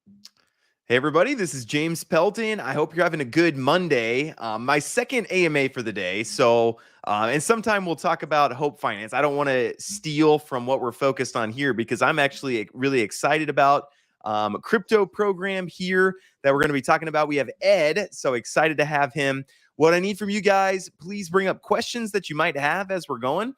Hey everybody, this is James Pelton. I hope you're having a good Monday. My second AMA for the day. And sometime we'll talk about Hope Finance. I don't want to steal from what we're focused on here because I'm actually really excited about a crypto program here that we're going to be talking about. We have Ed, so excited to have him. What I need from you guys, please bring up questions that you might have as we're going.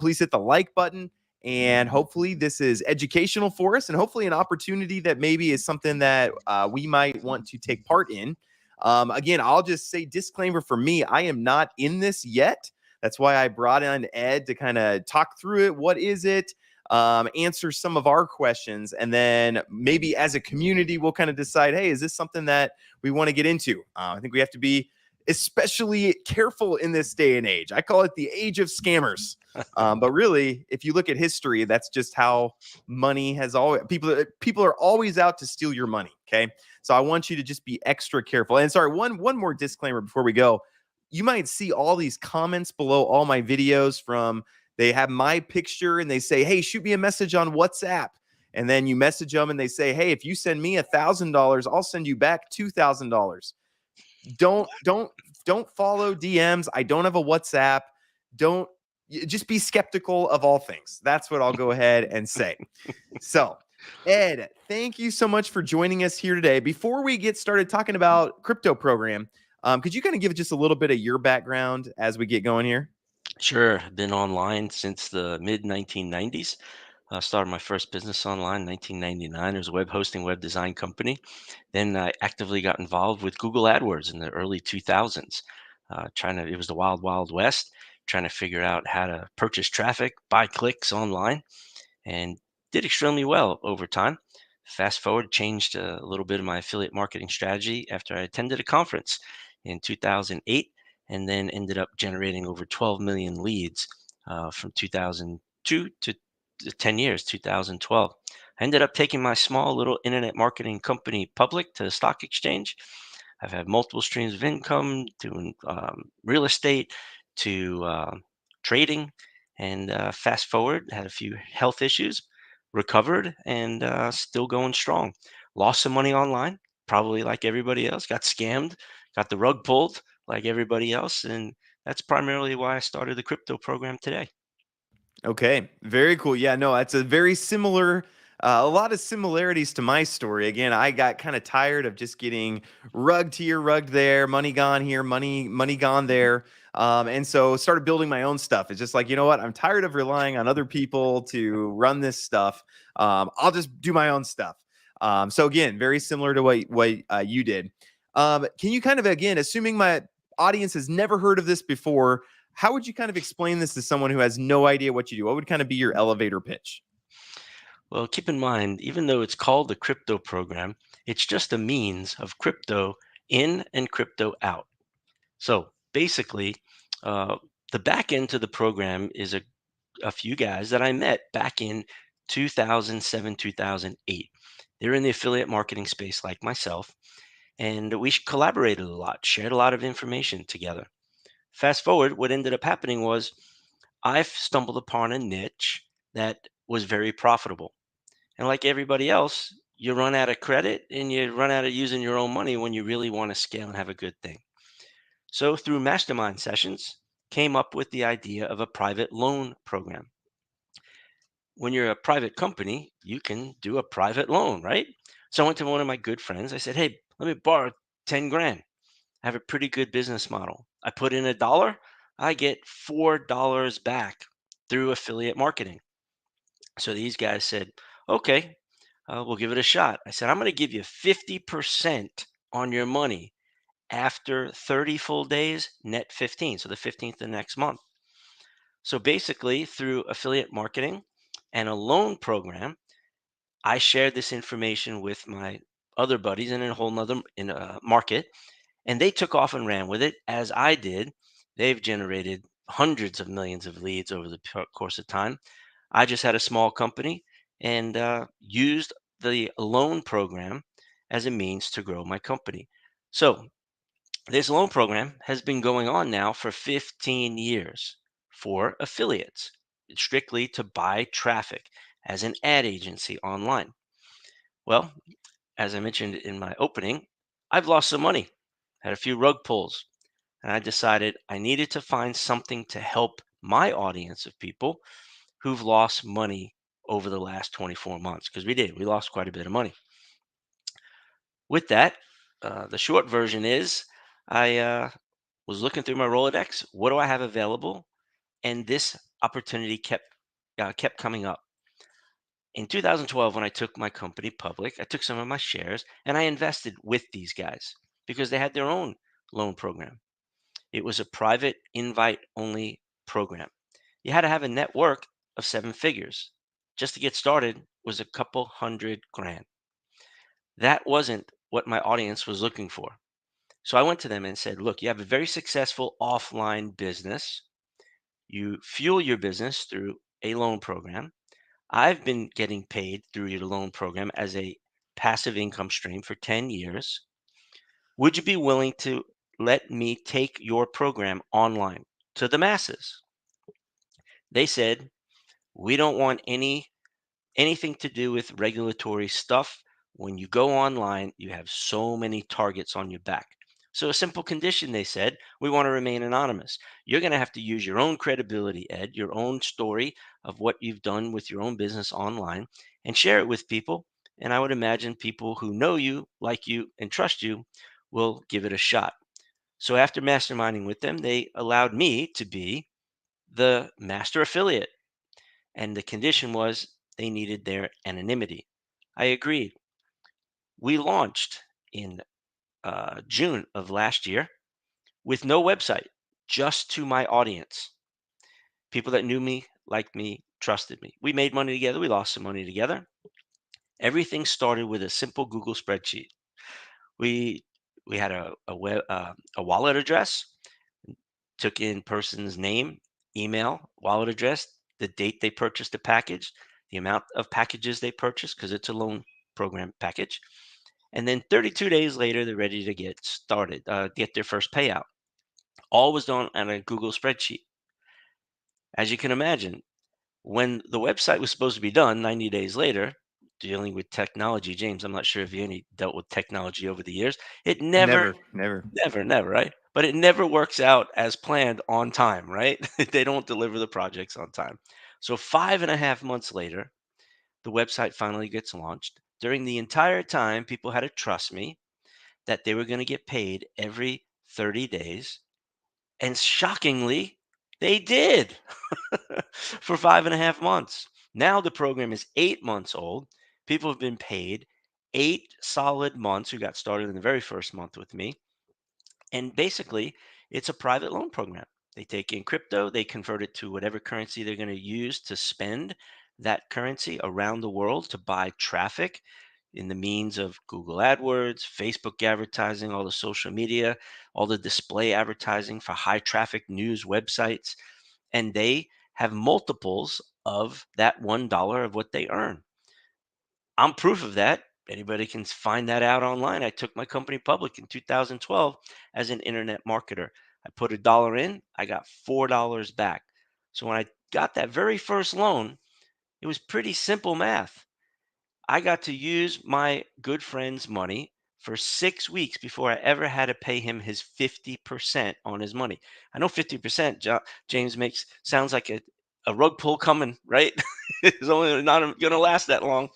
Please hit the like button. And hopefully this is educational for us and hopefully an opportunity that maybe is something that we might want to take part in. Again, I'll just say disclaimer for me, I am not in this yet. That's why I brought in Ed to kind of talk through it. What is it? Answer some of our questions. And then maybe as a community, we'll kind of decide, hey, is this something that we want to get into? I think we have to be especially careful in this day and age. I call it the age of scammers. But really, if you look at history, that's just how money has always people are always out to steal your money. Okay, so I want you to just be extra careful. And sorry, one more disclaimer before we go. You might see all these comments below all my videos from they have my picture and they say, "Hey, shoot me a message on WhatsApp." And then you message them and they say, "Hey, if you send me $1,000, I'll send you back $2,000." Don't follow DMs. I don't have a WhatsApp. Don't Just be skeptical of all things. That's what I'll go ahead and say. So, Ed, thank you so much for joining us here today. Before we get started talking about crypto program, could you kind of give just a little bit of your background as we get going here? Sure, I've been online since the mid 1990s. I started my first business online in 1999. It was a web hosting, web design company. Then I actively got involved with Google AdWords in the early 2000s. It was the wild, wild west, trying to figure out how to purchase traffic, buy clicks online, and did extremely well over time. Fast forward, changed a little bit of my affiliate marketing strategy after I attended a conference in 2008, and then ended up generating over 12 million leads from 2002 to 10 years, 2012. I ended up taking my small little internet marketing company public to the stock exchange. I've had multiple streams of income, doing real estate to trading, and fast forward, had a few health issues, recovered, and still going strong. Lost some money online, probably like everybody else. Got scammed, got the rug pulled like everybody else, and that's primarily why I started the crypto program today. Okay, very cool. Yeah, no, that's a very similar, a lot of similarities to my story. Again, I got kind of tired of just getting rugged here, rugged there, money gone here, money gone there, and so started building my own stuff. It's just like, you know what? I'm tired of relying on other people to run this stuff. I'll just do my own stuff. So again, very similar to what you did. Can you kind of again, assuming my audience has never heard of this before, how would you kind of explain this to someone who has no idea what you do? What would kind of be your elevator pitch? Well, keep in mind, even though it's called the crypto program, it's just a means of crypto in and crypto out. So basically, uh, the back end to the program is a few guys that I met back in 2007, 2008. They're in the affiliate marketing space like myself, and we collaborated a lot, shared a lot of information together. Fast forward, what ended up happening was I've stumbled upon a niche that was very profitable. And like everybody else, you run out of credit and you run out of using your own money when you really want to scale and have a good thing. So through mastermind sessions, came up with the idea of a private loan program. When you're a private company, you can do a private loan, right? So I went to one of my good friends. I said, "Hey, let me borrow 10 grand. I have a pretty good business model. I put in $1, I get $4 back through affiliate marketing." So these guys said, "Okay, we'll give it a shot." I said, "I'm going to give you 50% on your money after 30 full days, net 15. So the 15th the next month." So basically, through affiliate marketing and a loan program, I shared this information with my other buddies in a whole nother in a market, and they took off and ran with it as I did. They've generated hundreds of millions of leads over the course of time. I just had a small company and used the loan program as a means to grow my company. So this loan program has been going on now for 15 years for affiliates, strictly to buy traffic as an ad agency online. Well, as I mentioned in my opening, I've lost some money, had a few rug pulls, and I decided I needed to find something to help my audience of people who've lost money over the last 24 months, because we lost quite a bit of money. With that, the short version is I was looking through my Rolodex. What do I have available? And this opportunity kept coming up. In 2012, when I took my company public, I took some of my shares and I invested with these guys because they had their own loan program. It was a private invite only program. You had to have a network of 7 figures. Just to get started was a couple hundred grand. That wasn't what my audience was looking for. So I went to them and said, look, you have a very successful offline business. You fuel your business through a loan program. I've been getting paid through your loan program as a passive income stream for 10 years. Would you be willing to let me take your program online to the masses? They said, we don't want anything to do with regulatory stuff. When you go online, you have so many targets on your back. So, a simple condition, they said, we want to remain anonymous. You're going to have to use your own credibility, Ed, your own story of what you've done with your own business online and share it with people. And I would imagine people who know you, like you, and trust you will give it a shot. So, after masterminding with them, they allowed me to be the master affiliate, and the condition was they needed their anonymity. I agreed. We launched in June of last year with no website, just to my audience. People that knew me, liked me, trusted me. We made money together. We lost some money together. Everything started with a simple Google spreadsheet. We we had a wallet address, took in person's name, email, wallet address, the date they purchased the package, the amount of packages they purchased, because it's a loan program package. And then 32 days later, they're ready to get started, get their first payout. All was done on a Google spreadsheet. As you can imagine, when the website was supposed to be done 90 days later, dealing with technology, James, I'm not sure if you any dealt with technology over the years. It never, Never, never. never, right? But it never works out as planned on time, right? They don't deliver the projects on time. So 5.5 months later, the website finally gets launched. During the entire time, people had to trust me that they were going to get paid every 30 days. And shockingly, they did for 5.5 months. Now the program is 8 months old. People have been paid 8 solid months who got started in the very first month with me. And basically, it's a private loan program. They take in crypto, they convert it to whatever currency they're going to use to spend that currency around the world to buy traffic in the means of Google AdWords, Facebook advertising, all the social media, all the display advertising for high traffic news websites. And they have multiples of that $1 of what they earn. I'm proof of that. Anybody can find that out online. I took my company public in 2012 as an internet marketer. I put $1 in, I got $4 back. So when I got that very first loan, it was pretty simple math. I got to use my good friend's money for 6 weeks before I ever had to pay him his 50% on his money. I know 50%, James, makes sounds like a rug pull coming, right? It's only not going to last that long.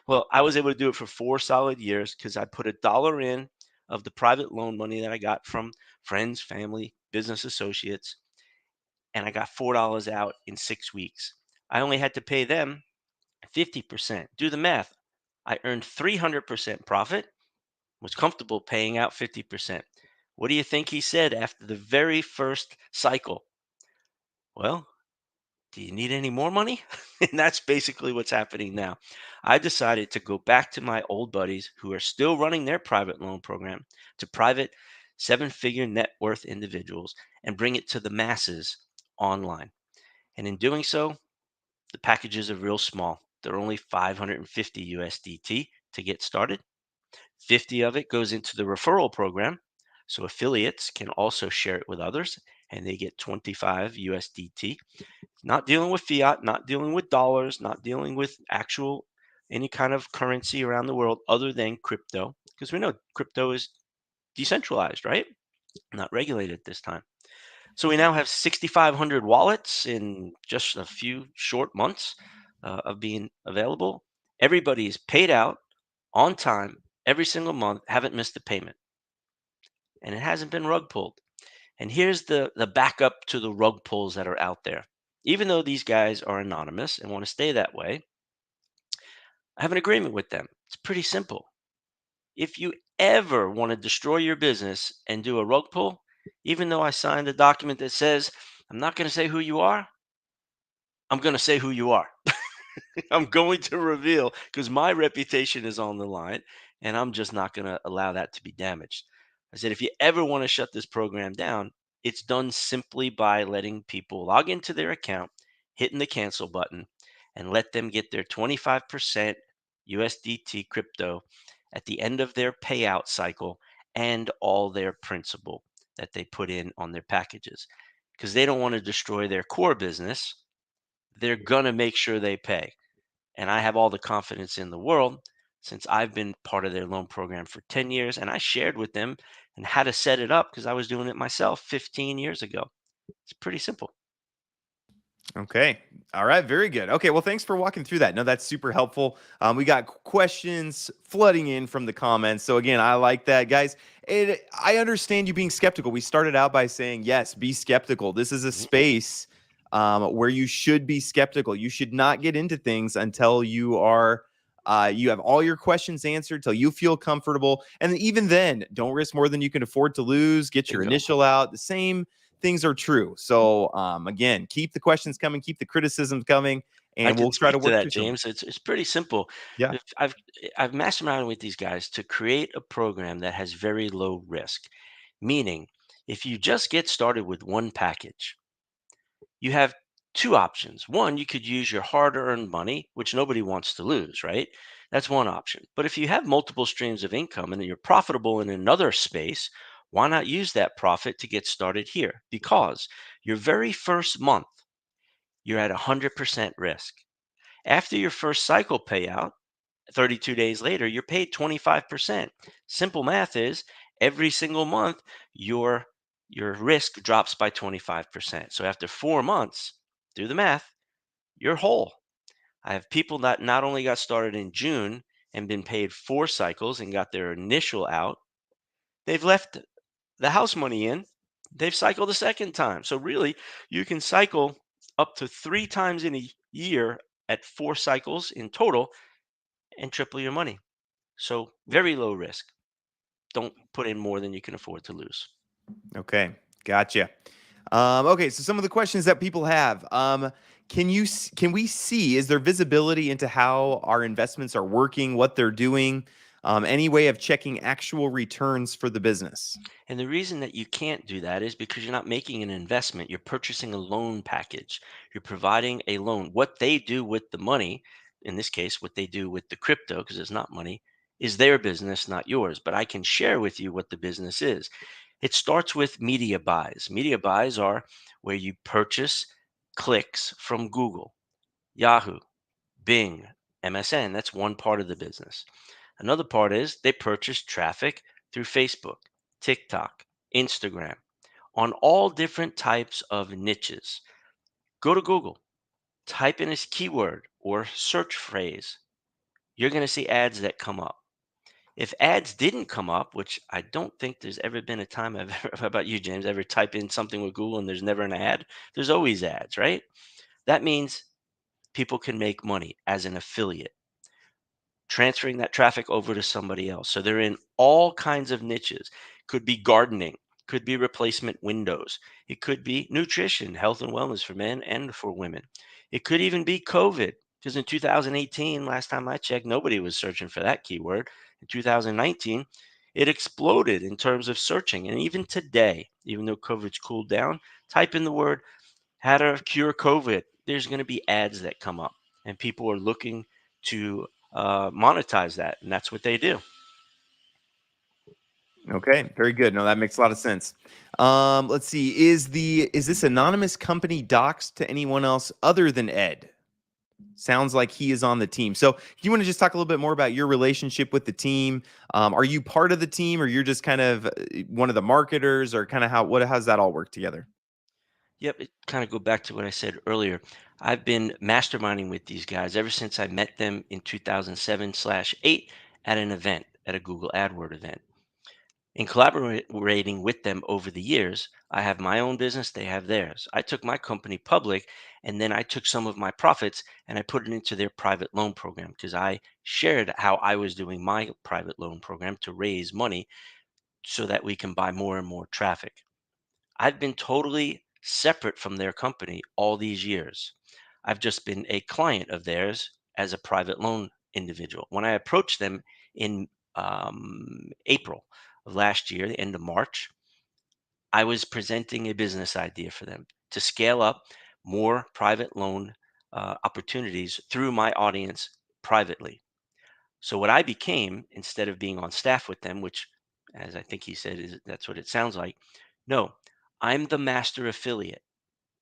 Well, I was able to do it for 4 solid years because I put $1 in of the private loan money that I got from friends, family, business associates, and I got $4 out in 6 weeks. I only had to pay them 50%. Do the math. I earned 300% profit, was comfortable paying out 50%. What do you think he said after the very first cycle? Well, do you need any more money? And that's basically what's happening now. I decided to go back to my old buddies who are still running their private loan program to private 7 figure net worth individuals and bring it to the masses online. And in doing so, the packages are real small. They're only 550 USDT to get started. 50 of it goes into the referral program. So affiliates can also share it with others and they get 25 USDT. Not dealing with fiat, not dealing with dollars, not dealing with actual any kind of currency around the world other than crypto, because we know crypto is decentralized, right? Not regulated at this time. So we now have 6,500 wallets in just a few short months of being available. Everybody's paid out on time every single month, haven't missed a payment, and it hasn't been rug pulled. And here's the backup to the rug pulls that are out there. Even though these guys are anonymous and want to stay that way, I have an agreement with them. It's pretty simple. If you ever want to destroy your business and do a rug pull, even though I signed a document that says I'm not going to say who you are, I'm going to say who you are. I'm going to reveal because my reputation is on the line and I'm just not going to allow that to be damaged. I said, if you ever want to shut this program down, it's done simply by letting people log into their account, hitting the cancel button, and let them get their 25% USDT crypto at the end of their payout cycle and all their principal that they put in on their packages because they don't want to destroy their core business. They're going to make sure they pay. And I have all the confidence in the world since I've been part of their loan program for 10 years. And I shared with them and how to set it up because I was doing it myself 15 years ago. It's pretty simple. Okay. All right. Very good. Okay. Well, thanks for walking through that. No, that's super helpful. We got questions flooding in from the comments. So again, I like that, guys. I understand you being skeptical. We started out by saying, yes, be skeptical. This is a Mhm. space where you should be skeptical. You should not get into things until you have all your questions answered, till you feel comfortable. And even then, don't risk more than you can afford to lose. Get your Bingo. initial out. The same things are true. So again, keep the questions coming, keep the criticisms coming, I and can we'll try to speak to work that, through some. James. It's pretty simple. Yeah. If I've masterminded with these guys to create a program that has very low risk, meaning if you just get started with one package, you have two options. One, you could use your hard earned money, which nobody wants to lose, right? That's one option. But if you have multiple streams of income and you're profitable in another space, why not use that profit to get started here? Because your very first month, you're at 100% risk. After your first cycle payout, 32 days later, you're paid 25%. Simple math is every single month, your your risk drops by 25%. So after 4 months, do the math, you're whole. I have people that not only got started in June and been paid 4 cycles and got their initial out, they've left the house money in, they've cycled a second time. So really, you can cycle up to 3 times in a year at 4 cycles in total and triple your money. So very low risk. Don't put in more than you can afford to lose. Okay. Gotcha. Okay. So some of the questions that people have. Can we see, is there visibility into how our investments are working, what they're doing? Any way of checking actual returns for the business? And the reason that you can't do that is because you're not making an investment. You're purchasing a loan package. You're providing a loan. What they do with the money, in this case, what they do with the crypto, because it's not money, is their business, not yours. But I can share with you what the business is. It starts with media buys. Media buys are where you purchase clicks from Google, Yahoo, Bing, MSN. That's one part of the business. Another part is they purchase traffic through Facebook, TikTok, Instagram, on all different types of niches. Go to Google, type in a keyword or search phrase. You're going to see ads that come up. If ads didn't come up, which I don't think there's ever been a time I've ever, how about you, James, ever type in something with Google and there's never an ad? There's always ads, right? That means people can make money as an affiliate, transferring that traffic over to somebody else. So they're in all kinds of niches. Could be gardening, could be replacement windows, it could be nutrition, health and wellness for men and for women. It could even be COVID, because in 2018, last time I checked, nobody was searching for that keyword. In 2019, it exploded in terms of searching. And even today, even though COVID's cooled down, type in the word how to cure COVID. There's going to be ads that come up, and people are looking to monetize that, and that's what they do. Okay, very good. No, that makes a lot of sense. Let's see. Is this anonymous company doxed to anyone else other than Ed? Sounds like he is on the team. So, do you want to just talk a little bit more about your relationship with the team? Are you part of the team, or you're just kind of one of the marketers, or kind of how's that all work together? Yep, it kind of go back to what I said earlier. I've been masterminding with these guys ever since I met them in 2007/8 at an event, at a Google AdWord event. In collaborating with them over the years, I have my own business, they have theirs. I took my company public, and then I took some of my profits and I put it into their private loan program because I shared how I was doing my private loan program to raise money so that we can buy more and more traffic. I've been totally separate from their company all these years. I've just been a client of theirs as a private loan individual. When I approached them in April of last year, the end of March, I was presenting a business idea for them to scale up more private loan opportunities through my audience privately. So what I became, instead of being on staff with them, which, as I think he said, is that's what it sounds like. No, I'm the master affiliate.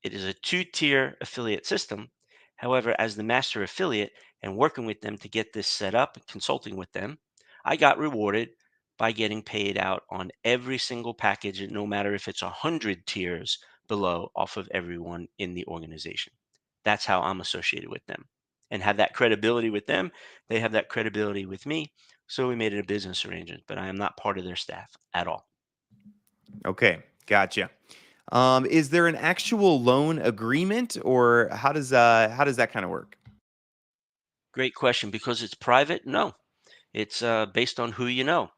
It is a two-tier affiliate system. However, as the master affiliate and working with them to get this set up, and consulting with them, I got rewarded by getting paid out on every single package, and no matter if it's 100 tiers below off of everyone in the organization. That's how I'm associated with them and have that credibility with them. They have that credibility with me. So we made it a business arrangement, but I am not part of their staff at all. Okay, gotcha. Is there an actual loan agreement, or how does that kind of work? Great question. Because it's private, no. It's based on who you know.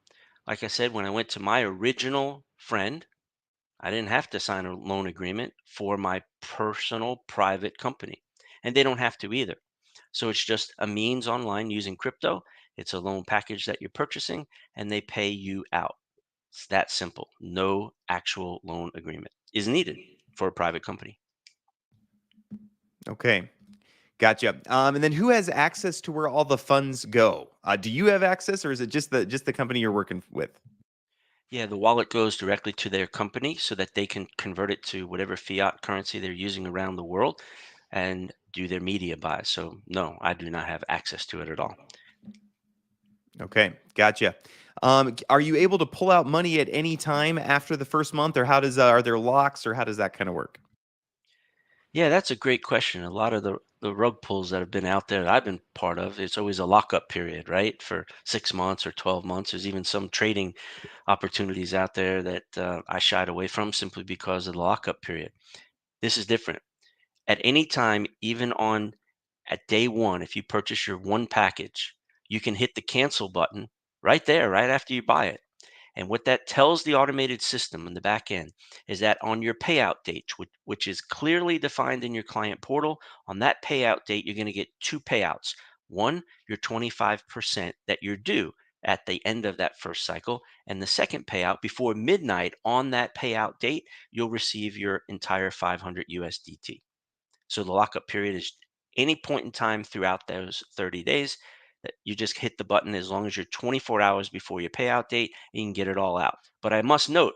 Like I said, when I went to my original friend, I didn't have to sign a loan agreement for my personal private company. And they don't have to either. So it's just a means online using crypto. It's a loan package that you're purchasing and they pay you out. It's that simple. No actual loan agreement is needed for a private company. Okay, gotcha. And then who has access to where all the funds go? Do you have access, or is it just the company you're working with? Yeah, the wallet goes directly to their company so that they can convert it to whatever fiat currency they're using around the world and do their media buys. So, no, I do not have access to it at all. Okay, gotcha. Are you able to pull out money at any time after the first month, or are there locks, or how does that kind of work? Yeah, that's a great question. A lot of the rug pulls that have been out there that I've been part of, it's always a lockup period, right? For 6 months or 12 months. There's even some trading opportunities out there that I shied away from simply because of the lockup period. This is different. At any time, even on at day one, if you purchase your one package, you can hit the cancel button right there, right after you buy it. And what that tells the automated system in the back end is that on your payout date, which is clearly defined in your client portal, on that payout date, you're going to get two payouts. One, your 25% that you're due at the end of that first cycle. And the second payout before midnight on that payout date, you'll receive your entire 500 USDT. So the lockup period is any point in time throughout those 30 days that you just hit the button as long as you're 24 hours before your payout date, you can get it all out. But I must note,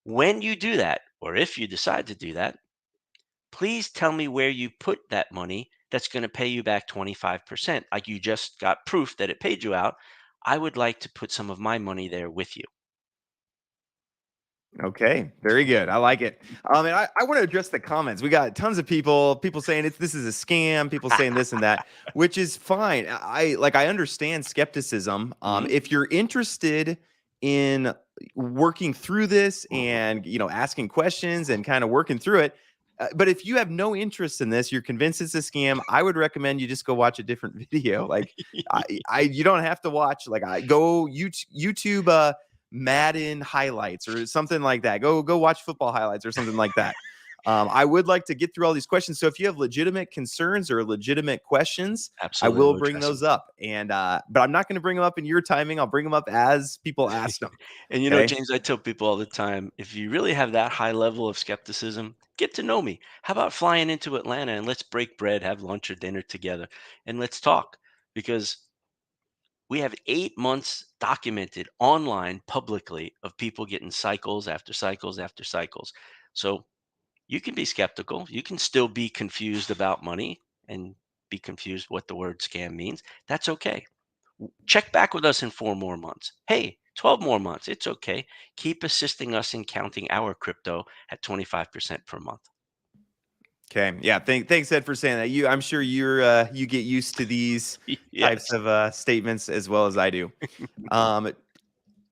when you do that, or if you decide to do that, please tell me where you put that money that's going to pay you back 25%. Like you just got proof that it paid you out. I would like to put some of my money there with you. Okay, very good. I like it. And I want to address the comments. We got tons of people saying this is a scam, people saying this and that, which is fine. I understand skepticism. Mhm. If you're interested in working through this and asking questions and kind of working through it, but if you have no interest in this, you're convinced it's a scam, I would recommend you just go watch a different video. Like you don't have to watch, like, I go YouTube Madden highlights or something like that. Go watch football highlights or something like that. I would like to get through all these questions. So if you have legitimate concerns or legitimate questions, I Absolutely, will we'll bring address them. those up. And but I'm not going to bring them up in your timing. I'll bring them up as people ask them. And Okay. James, I tell people all the time, if you really have that high level of skepticism, get to know me. How about flying into Atlanta and let's break bread, have lunch or dinner together, and let's talk? Because we have 8 months documented online publicly of people getting cycles after cycles after cycles. So you can be skeptical. You can still be confused about money and be confused what the word scam means. That's okay. Check back with us in 4 more months. Hey, 12 more months. It's okay. Keep assisting us in counting our crypto at 25% per month. Okay. Yeah. Thanks, Ed, for saying that. I'm sure you get used to these types Yes. of statements as well as I do. Um,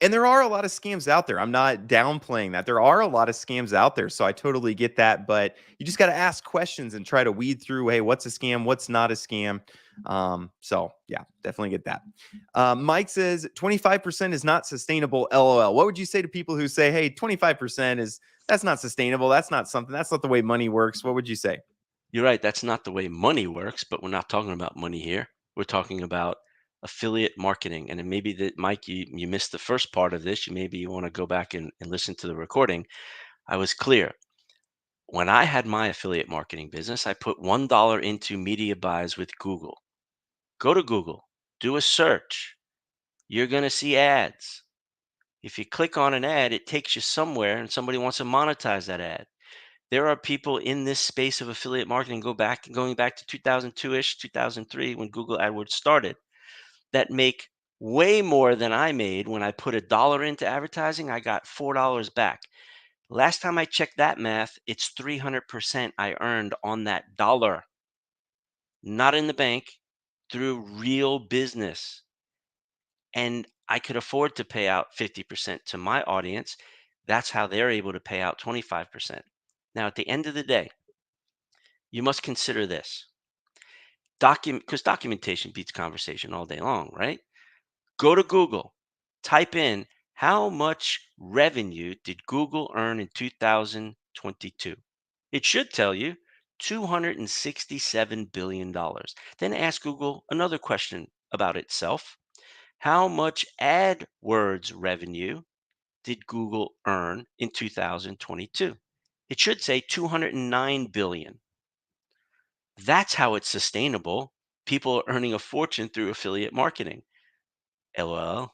and there are a lot of scams out there. I'm not downplaying that. There are a lot of scams out there. So I totally get that. But you just got to ask questions and try to weed through, hey, what's a scam? What's not a scam? So yeah, definitely get that. Mike says 25% is not sustainable. LOL. What would you say to people who say, hey, 25% that's not sustainable. That's not something. That's not the way money works. What would you say? You're right. That's not the way money works, but we're not talking about money here. We're talking about affiliate marketing. And then maybe that, Mike, you missed the first part of this. Maybe you want to go back and listen to the recording. I was clear. When I had my affiliate marketing business, I put $1 into media buys with Google. Go to Google, do a search. You're going to see ads. If you click on an ad, it takes you somewhere and somebody wants to monetize that ad. There are people in this space of affiliate marketing going back to 2002-ish, 2003 when Google AdWords started that make way more than I made when I put $1 into advertising. I got $4 back. Last time I checked that math, it's 300% I earned on that dollar, not in the bank, through real business. And I could afford to pay out 50% to my audience. That's how they're able to pay out 25%. Now, at the end of the day, you must consider this because documentation beats conversation all day long, right? Go to Google, type in how much revenue did Google earn in 2022? It should tell you $267 billion. Then ask Google another question about itself. How much AdWords revenue did Google earn in 2022? It should say 209 billion. That's how it's sustainable. People are earning a fortune through affiliate marketing. LOL.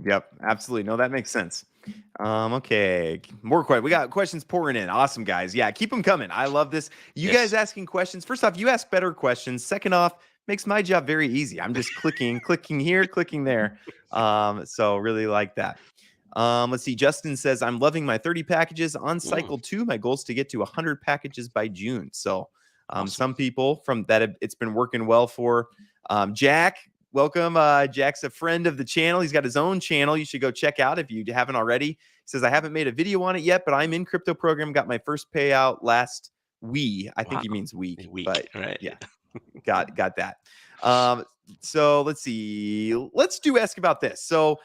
Yep, absolutely. No, that makes sense. Okay, more questions. We got questions pouring in. Awesome, guys. Yeah, keep them coming. I love this. You guys Yes. asking questions. First off, you ask better questions. Second off, makes my job very easy. I'm just clicking here, clicking there. So really like that. Let's see. Justin says, I'm loving my 30 packages on Mm, cycle 2. My goal is to get to 100 packages by June. So awesome. some people from that it's been working well for. Jack, welcome. Jack's a friend of the channel. He's got his own channel. You should go check out if you haven't already. He says, I haven't made a video on it yet, but I'm in CryptoProgram. Got my first payout last week. I think Wow. he means A week, week, but right? yeah, got that. So let's see. Let's ask about this. So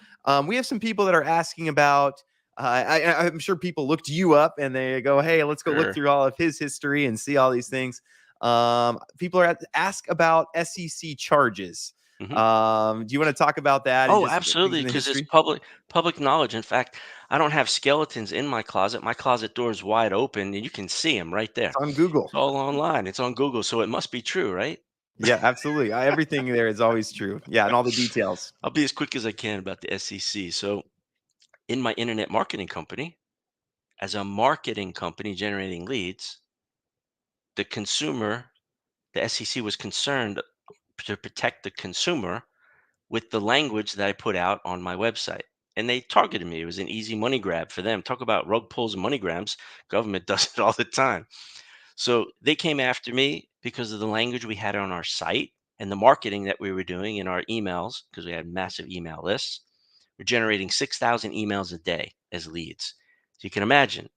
we have some people that are asking about. I'm sure people looked you up and they go, "Hey, let's go look Sure. through all of his history and see all these things." People are ask about SEC charges. Hmm. Do you want to talk about that and Oh, just things absolutely, in the because it's history? public knowledge. In fact, I don't have skeletons in my closet. My closet door is wide open, and you can see them right there. It's on Google. It's all online. It's on Google, so it must be true, right? Yeah, absolutely. Everything there is always true. Yeah, and all the details. I'll be as quick as I can about the SEC. So, in my internet marketing company, as a marketing company generating leads, the consumer, the SEC was concerned to protect the consumer with the language that I put out on my website. And they targeted me. It was an easy money grab for them. Talk about rug pulls and money grabs. Government does it all the time. So they came after me because of the language we had on our site and the marketing that we were doing in our emails, because we had massive email lists. We're generating 6,000 emails a day as leads. So you can imagine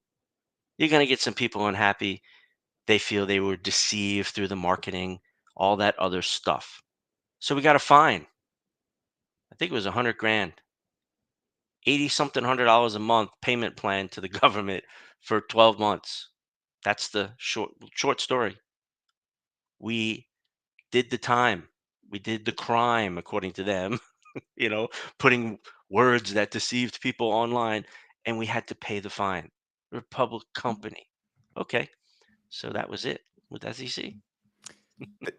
you're going to get some people unhappy. They feel they were deceived through the marketing, all that other stuff. So we got a fine. I think it was 100 grand, 80 something $100 a month payment plan to the government for 12 months. That's the short story. We did the time. We did the crime according to them, you know, putting words that deceived people online, and we had to pay the fine. We're a public company. Okay. So that was it with SEC.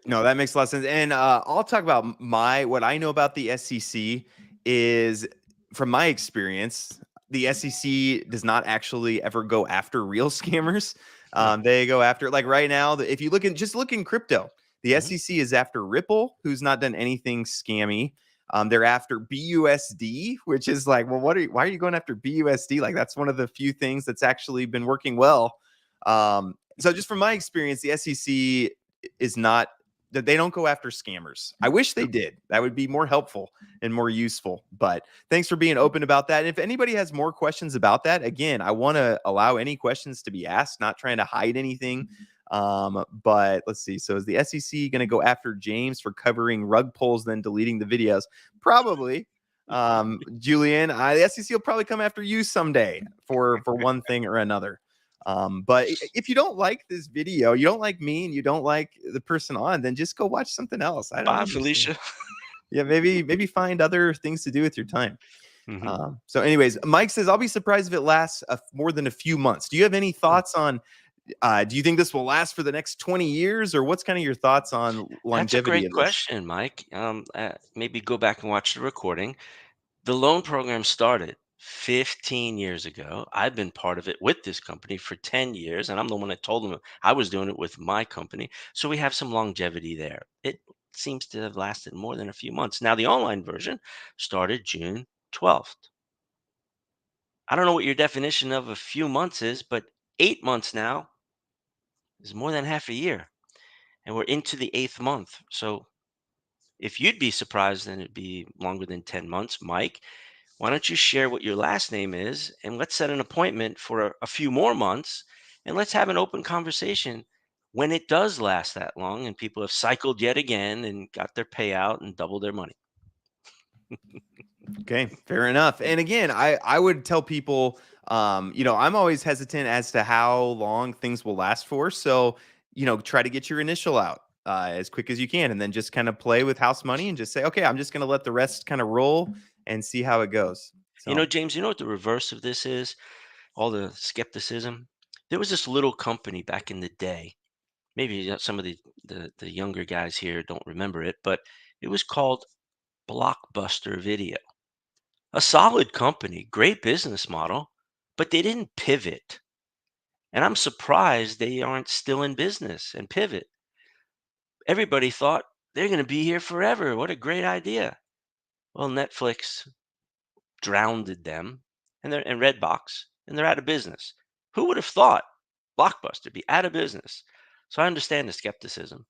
No, that makes a lot of sense. And I'll talk about what I know about the SEC is from my experience, the SEC does not actually ever go after real scammers. No. They go after, like, right now. If you look in crypto, the Hmm. SEC is after Ripple, who's not done anything scammy. They're after BUSD, which is like, well, why are you going after BUSD? Like, that's one of the few things that's actually been working well. So just from my experience, the SEC is not that they don't go after scammers. I wish they did. That would be more helpful and more useful. But thanks for being open about that. And if anybody has more questions about that, again, I want to allow any questions to be asked, not trying to hide anything. But let's see. So is the SEC going to go after James for covering rug pulls, then deleting the videos? Probably. Julian, the SEC will probably come after you someday for one thing or another. But if you don't like this video, you don't like me, and you don't like the person on, then just go watch something else. I don't Bye, understand. Felicia. Yeah, maybe find other things to do with your time. Hmm. So, anyways, Mike says, I'll be surprised if it lasts more than a few months. Do you have any thoughts on? Do you think this will last for the next 20 years, or what's kind of your thoughts on That's a longevity great of this? question, Mike. Maybe go back and watch the recording. The loan program started 15 years ago. I've been part of it with this company for 10 years, and I'm the one that told them I was doing it with my company. So we have some longevity there. It seems to have lasted more than a few months. Now, the online version started June 12th. I don't know what your definition of a few months is, but 8 months now is more than half a year, and we're into the eighth month. So if you'd be surprised, then it'd be longer than 10 months. Mike, why don't you share what your last name is, and let's set an appointment for a few more months, and let's have an open conversation when it does last that long and people have cycled yet again and got their payout and doubled their money. Okay, fair enough. And again, I would tell people, I'm always hesitant as to how long things will last for. So, try to get your initial out as quick as you can, and then just kind of play with house money and just say, okay, I'm just going to let the rest kind of roll and see how it goes. So, James, you know what the reverse of this is? All the skepticism. There was this little company back in the day. Maybe some of the younger guys here don't remember it, but it was called Blockbuster Video. A solid company, great business model, but they didn't pivot. And I'm surprised they aren't still in business and pivot. Everybody thought they're going to be here forever. What a great idea. Well, Netflix drowned them and Redbox, and they're out of business. Who would have thought Blockbuster be out of business? So I understand the skepticism.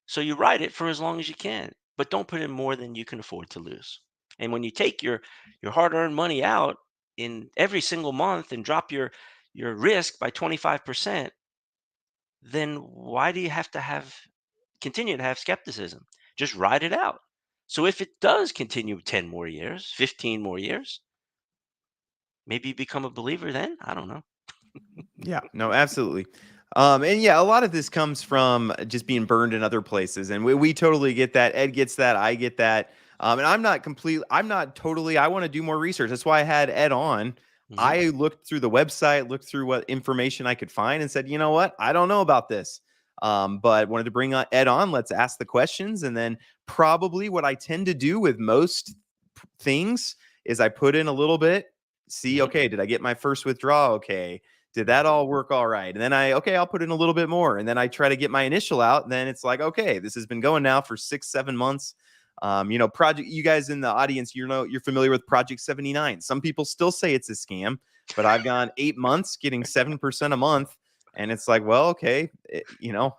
So you ride it for as long as you can, but don't put in more than you can afford to lose. And when you take your hard-earned money out in every single month and drop your risk by 25%, then why do you have to have continue to have skepticism? Just ride it out. So if it does continue 10 more years, 15 more years, maybe you become a believer then. I don't know. yeah, no, absolutely. And yeah, a lot of this comes from just being burned in other places. And we totally get that. Ed gets that. I get that. And I'm not totally, I want to do more research. That's why I had Ed on. Hmm. I looked through the website, looked through what information I could find, and said, you know what? I don't know about this. But wanted to bring Ed on. Let's ask the questions. And then probably what I tend to do with most things is I put in a little bit, see, Hmm. okay, did I get my first withdrawal? Okay. Did that all work all right? And then I'll put in a little bit more. And then I try to get my initial out. And then it's like, okay, this has been going now for 6-7 months. Project, you guys in the audience, you're familiar with Project 79. Some people still say it's a scam, but I've gone 8 months getting 7% a month. And it's like, well, okay,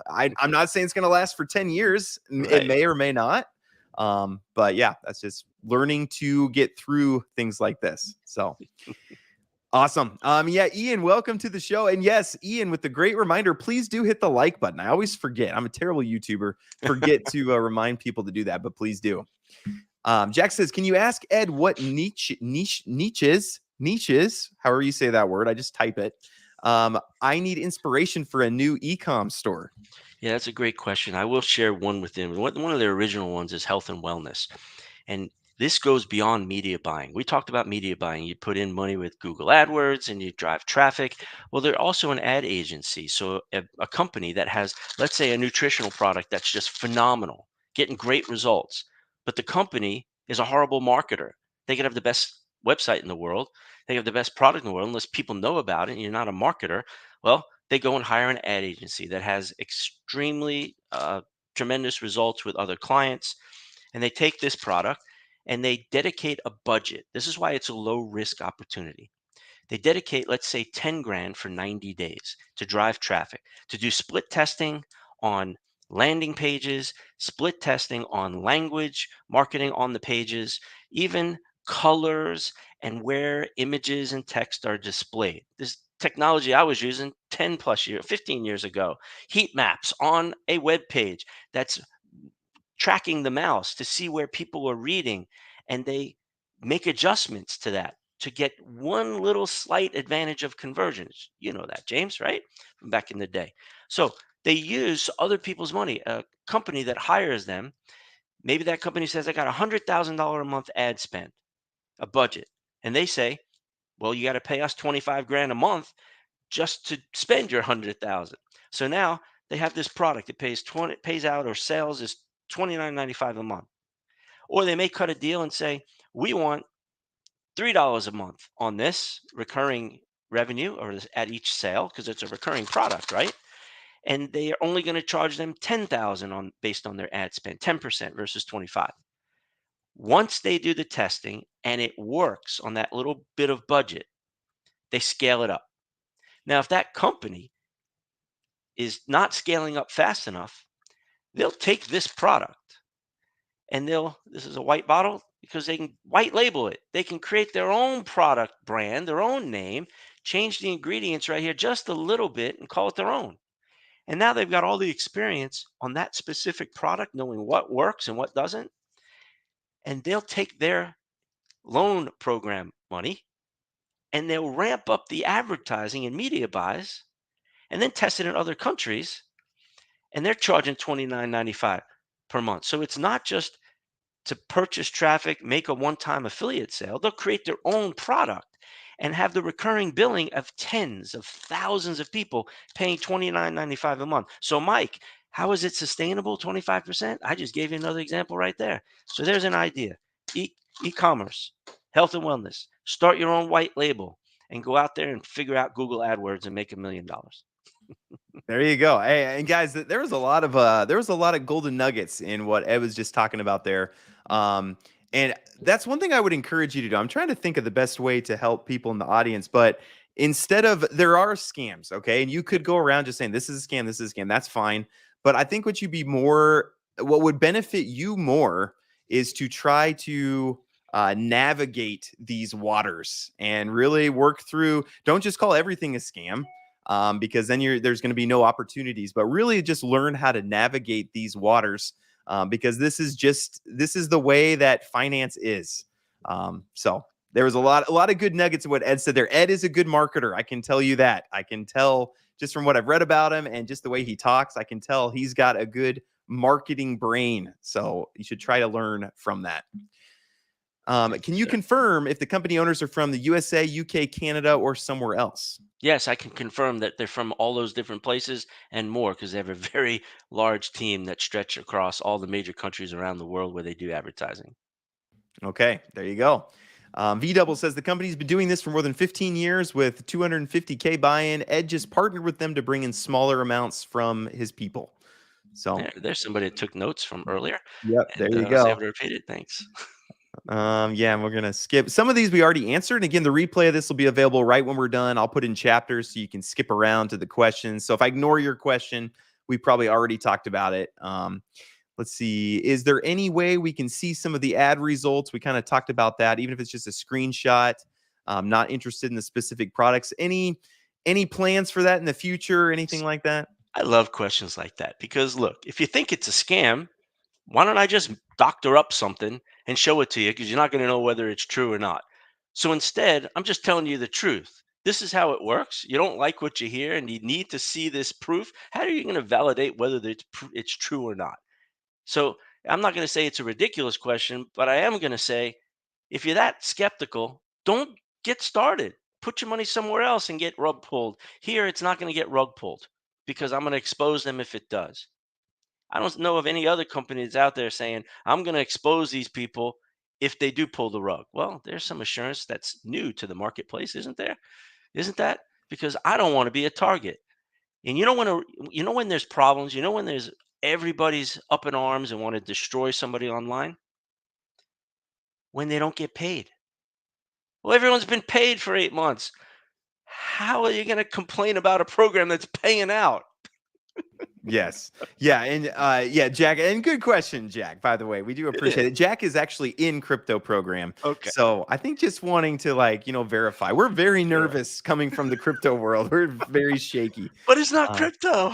I'm not saying it's going to last for 10 years. It Right. may or may not. But yeah, that's just learning to get through things like this. So awesome. Yeah, Ian, welcome to the show. And yes, Ian, with the great reminder, please do hit the like button. I always forget. I'm a terrible YouTuber. Forget to remind people to do that, but please do. Jack says, can you ask Ed what niches, however you say that word? I just type it. I need inspiration for a new e-com store. Yeah, that's a great question. I will share one with them. One of their original ones is health and wellness. And this goes beyond media buying. We talked about media buying. You put in money with Google AdWords and you drive traffic. Well, they're also an ad agency. So a company that has, let's say, a nutritional product that's just phenomenal, getting great results. But the company is a horrible marketer. They could have the best website in the world. They have the best product in the world. Unless people know about it and you're not a marketer, well, they go and hire an ad agency that has extremely tremendous results with other clients, and they take this product and they dedicate a budget. This is why it's a low risk opportunity. They dedicate, let's say, 10 grand for 90 days to drive traffic, to do split testing on landing pages, split testing on language, marketing on the pages, even colors and where images and text are displayed. This technology I was using 10 plus years, 15 years ago, heat maps on a web page that's tracking the mouse to see where people are reading, and they make adjustments to that to get one little slight advantage of conversions. You know that, James, right? From back in the day. So they use other people's money. A company that hires them, maybe that company says, I got $100,000 a month ad spend, a budget. And they say, well, you got to pay us 25 grand a month just to spend your 100,000. So now they have this product. It pays out, or sales is 29.95 a month. Or they may cut a deal and say, we want $3 a month on this recurring revenue, or at each sale, because it's a recurring product, right? And they are only going to charge them 10,000 on based on their ad spend, 10% versus 25. Once they do the testing and it works on that little bit of budget, they scale it up. Now, if that company is not scaling up fast enough, they'll take this product and this is a white bottle, because they can white label it. They can create their own product brand, their own name, change the ingredients right here just a little bit and call it their own. And now they've got all the experience on that specific product, knowing what works and what doesn't. And they'll take their loan program money and they'll ramp up the advertising and media buys and then test it in other countries. And they're charging 29.95 per month. So it's not just to purchase traffic, make a one-time affiliate sale. They'll create their own product and have the recurring billing of tens of thousands of people paying 29.95 a month. So Mike, how is it sustainable? 25%? I just gave you another example right there. So there's an idea. E-commerce, health and wellness. Start your own white label and go out there and figure out Google AdWords and make $1 million. There you go. Hey, and guys, there was a lot of golden nuggets in what Ed was just talking about there. And that's one thing I would encourage you to do. I'm trying to think of the best way to help people in the audience, but instead of there are scams, okay, and you could go around just saying this is a scam, this is a scam. That's fine. But I think what would benefit you more is to try to navigate these waters and really work through. Don't just call everything a scam, because then there's going to be no opportunities. But really, just learn how to navigate these waters, because this is the way that finance is. So there was a lot of good nuggets of what Ed said there. Ed is a good marketer. I can tell you that. I can tell just from what I've read about him and just the way he talks. I can tell he's got a good marketing brain. So you should try to learn from that. Can you confirm if the company owners are from the USA, UK, Canada, or somewhere else? Yes, I can confirm that they're from all those different places and more, because they have a very large team that stretch across all the major countries around the world where they do advertising. Okay, there you go. V Double says the company's been doing this for more than 15 years with 250K buy-in. Ed just partnered with them to bring in smaller amounts from his people. So There's somebody that took notes from earlier, yep, there and you I was able go. to repeat it. Thanks. Yeah, and we're gonna skip some of these we already answered. And again, the replay of this will be available right when we're done. I'll put in chapters so you can skip around to the questions. So if I ignore your question, we probably already talked about it. Let's see. Is there any way we can see some of the ad results? We kind of talked about that, even if it's just a screenshot. Not interested in the specific products. Any plans for that in the future? Anything like that? I love questions like that because look, if you think it's a scam, why don't I just doctor up something and show it to you, because you're not going to know whether it's true or not. So instead, I'm just telling you the truth. This is how it works. You don't like what you hear and you need to see this proof. How are you going to validate whether it's true or not? So I'm not going to say it's a ridiculous question, but I am going to say, if you're that skeptical, don't get started. Put your money somewhere else and get rug pulled. Here, it's not going to get rug pulled because I'm going to expose them if it does. I don't know of any other company that's out there saying, I'm going to expose these people if they do pull the rug. Well, there's some assurance that's new to the marketplace, isn't there? Isn't that? Because I don't want to be a target. And you know when there's problems, you know when there's everybody's up in arms and want to destroy somebody online when they don't get paid. Well, everyone's been paid for 8 months. How are you going to complain about a program that's paying out? Yes. Yeah. And yeah, Jack, and good question, Jack, by the way. We do It appreciate is. it. Jack is actually in crypto program. Okay. So I think just wanting to verify. We're very Sure. nervous coming from the crypto world. We're very shaky. But it's not Uh, crypto.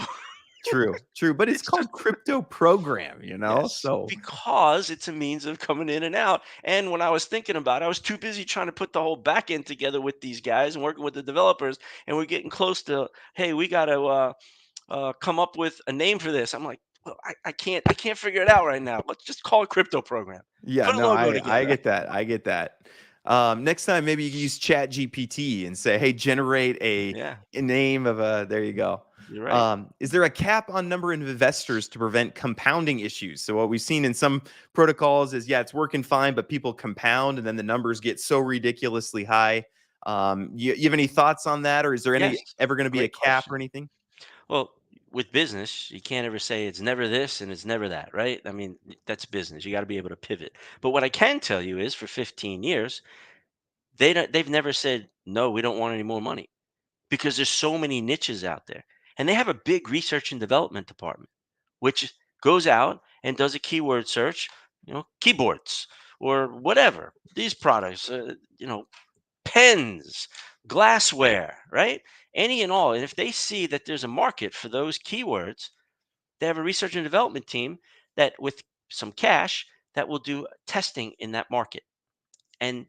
true, true. But it's It's just called crypto program, yes, So because it's a means of coming in and out. And when I was thinking about it, I was too busy trying to put the whole back end together with these guys and working with the developers. And we're getting close to, hey, we got to come up with a name for this. I'm like, well, I can't figure it out right now. Let's just call it crypto program. yeah, Put a no, logo I together. get that. I get that. Next time, maybe you can use Chat GPT and say, "Hey, generate Yeah, a name of a." There you go. you're right. Is there a cap on number of investors to prevent compounding issues? So what we've seen in some protocols is, yeah, it's working fine, but people compound, and then the numbers get so ridiculously high. You have any thoughts on that, or is there any Yes, ever going to be a great cap question. or anything? Well, with business, you can't ever say it's never this and it's never that, right? I mean, that's business. You got to be able to pivot. But what I can tell you is for 15 years, they've never said no, we don't want any more money because there's so many niches out there. And they have a big research and development department which goes out and does a keyword search, keyboards or whatever. These products, pens, glassware, right? Any and all. And if they see that there's a market for those keywords, they have a research and development team that, with some cash, that will do testing in that market. And